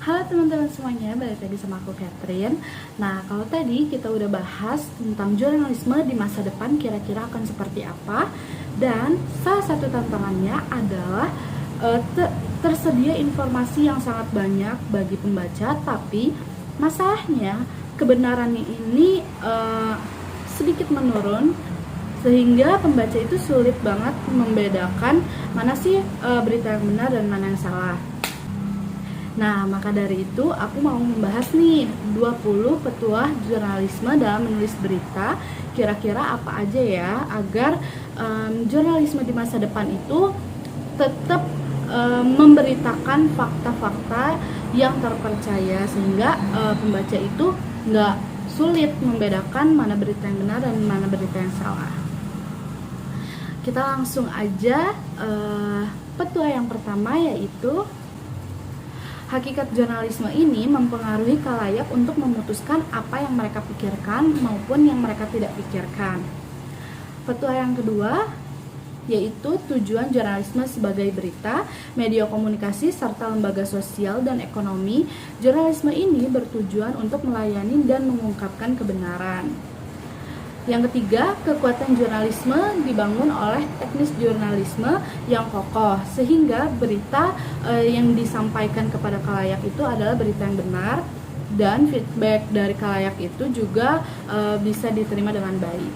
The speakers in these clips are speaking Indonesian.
Halo teman-teman semuanya, balik lagi sama aku Catherine. Nah, kalau tadi kita udah bahas tentang jurnalisme di masa depan kira-kira akan seperti apa. Dan salah satu tantangannya adalah tersedia informasi yang sangat banyak bagi pembaca. Tapi masalahnya kebenarannya ini sedikit menurun, sehingga pembaca itu sulit banget membedakan mana sih berita yang benar dan mana yang salah. Nah, maka dari itu aku mau membahas nih 20 petuah jurnalisme dalam menulis berita. Kira-kira apa aja ya agar jurnalisme di masa depan itu tetap memberitakan fakta-fakta yang terpercaya, sehingga pembaca itu nggak sulit membedakan mana berita yang benar dan mana berita yang salah. Kita langsung aja petuah yang pertama, yaitu hakikat jurnalisme ini mempengaruhi khalayak untuk memutuskan apa yang mereka pikirkan maupun yang mereka tidak pikirkan. Petuah yang kedua yaitu tujuan jurnalisme sebagai berita, media komunikasi, serta lembaga sosial dan ekonomi. Jurnalisme ini bertujuan untuk melayani dan mengungkapkan kebenaran. Yang ketiga, kekuatan jurnalisme dibangun oleh teknis jurnalisme yang kokoh, sehingga berita yang disampaikan kepada khalayak itu adalah berita yang benar, dan feedback dari khalayak itu juga bisa diterima dengan baik.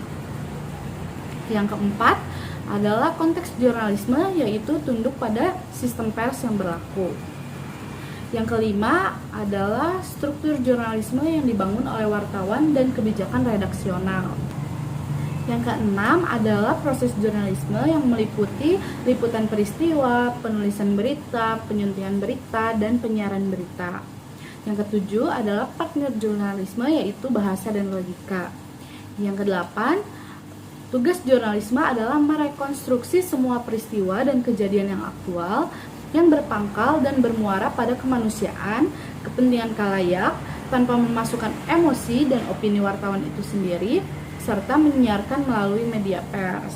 Yang keempat adalah konteks jurnalisme, yaitu tunduk pada sistem pers yang berlaku. Yang kelima adalah struktur jurnalisme yang dibangun oleh wartawan dan kebijakan redaksional. Yang keenam adalah proses jurnalisme yang meliputi liputan peristiwa, penulisan berita, penyuntian berita, dan penyiaran berita. Yang ketujuh adalah partner jurnalisme, yaitu bahasa dan logika. Yang kedelapan, tugas jurnalisme adalah merekonstruksi semua peristiwa dan kejadian yang aktual yang berpangkal dan bermuara pada kemanusiaan, kepentingan khalayak, tanpa memasukkan emosi dan opini wartawan itu sendiri, serta menyiarkan melalui media pers.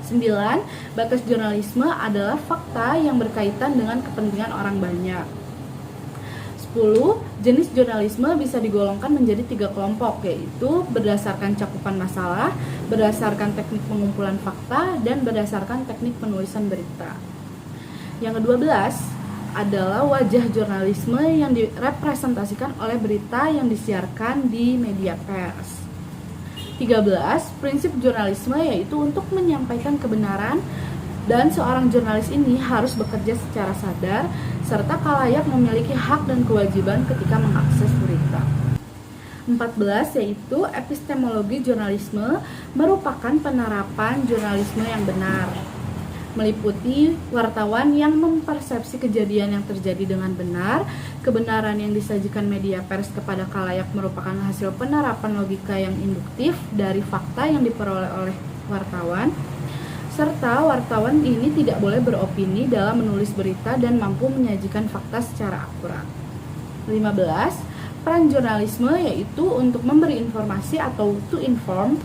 9. Batas jurnalisme adalah fakta yang berkaitan dengan kepentingan orang banyak. 10. Jenis jurnalisme bisa digolongkan menjadi 3 kelompok, yaitu berdasarkan cakupan masalah, berdasarkan teknik pengumpulan fakta, dan berdasarkan teknik penulisan berita. Yang ke-12 adalah wajah jurnalisme yang direpresentasikan oleh berita yang disiarkan di media pers. 13. Prinsip jurnalisme, yaitu untuk menyampaikan kebenaran, dan seorang jurnalis ini harus bekerja secara sadar, serta khalayak memiliki hak dan kewajiban ketika mengakses berita. 14. Yaitu epistemologi jurnalisme, merupakan penerapan jurnalisme yang benar, meliputi wartawan yang mempersepsi kejadian yang terjadi dengan benar. Kebenaran yang disajikan media pers kepada khalayak merupakan hasil penerapan logika yang induktif dari fakta yang diperoleh oleh wartawan, serta wartawan ini tidak boleh beropini dalam menulis berita dan mampu menyajikan fakta secara akurat. 15. Peran jurnalisme, yaitu untuk memberi informasi atau to inform.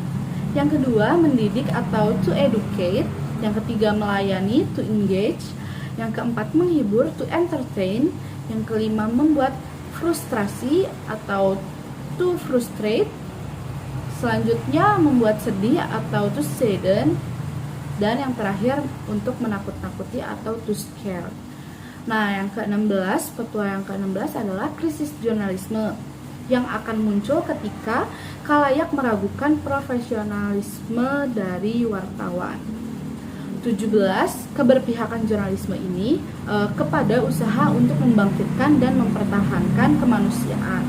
Yang kedua, mendidik atau to educate. Yang ketiga, melayani, to engage. Yang keempat, menghibur, to entertain. Yang kelima, membuat frustrasi atau to frustrate. Selanjutnya, membuat sedih atau to sadden. Dan yang terakhir, untuk menakut-nakuti atau to scare. Nah, yang ke-16, petuah yang ke-16 adalah krisis jurnalisme, yang akan muncul ketika khalayak meragukan profesionalisme dari wartawan. 17. Keberpihakan jurnalisme ini kepada usaha untuk membangkitkan dan mempertahankan kemanusiaan.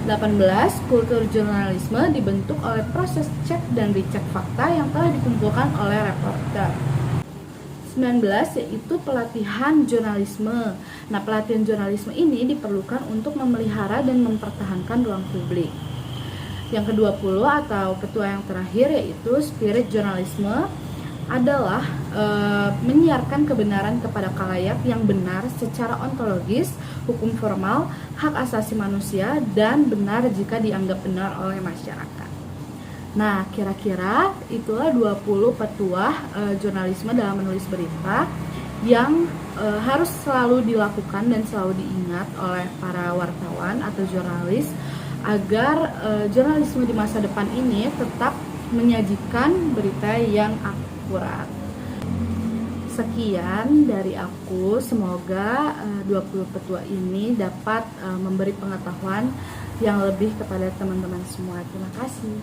18. Kultur jurnalisme dibentuk oleh proses cek dan dicek fakta yang telah dikumpulkan oleh reporter. 19. Yaitu pelatihan jurnalisme. Nah, pelatihan jurnalisme ini diperlukan untuk memelihara dan mempertahankan ruang publik. Yang ke-20 atau petuah yang terakhir, yaitu spirit jurnalisme, adalah menyiarkan kebenaran kepada khalayak yang benar secara ontologis, hukum formal, hak asasi manusia, dan benar jika dianggap benar oleh masyarakat. Nah, kira-kira itulah 20 petuah jurnalisme dalam menulis berita yang harus selalu dilakukan dan selalu diingat oleh para wartawan atau jurnalis agar jurnalisme di masa depan ini tetap menyajikan berita yang akurat. Sekian dari aku, semoga 20 petua ini dapat memberi pengetahuan yang lebih kepada teman-teman semua. Terima kasih.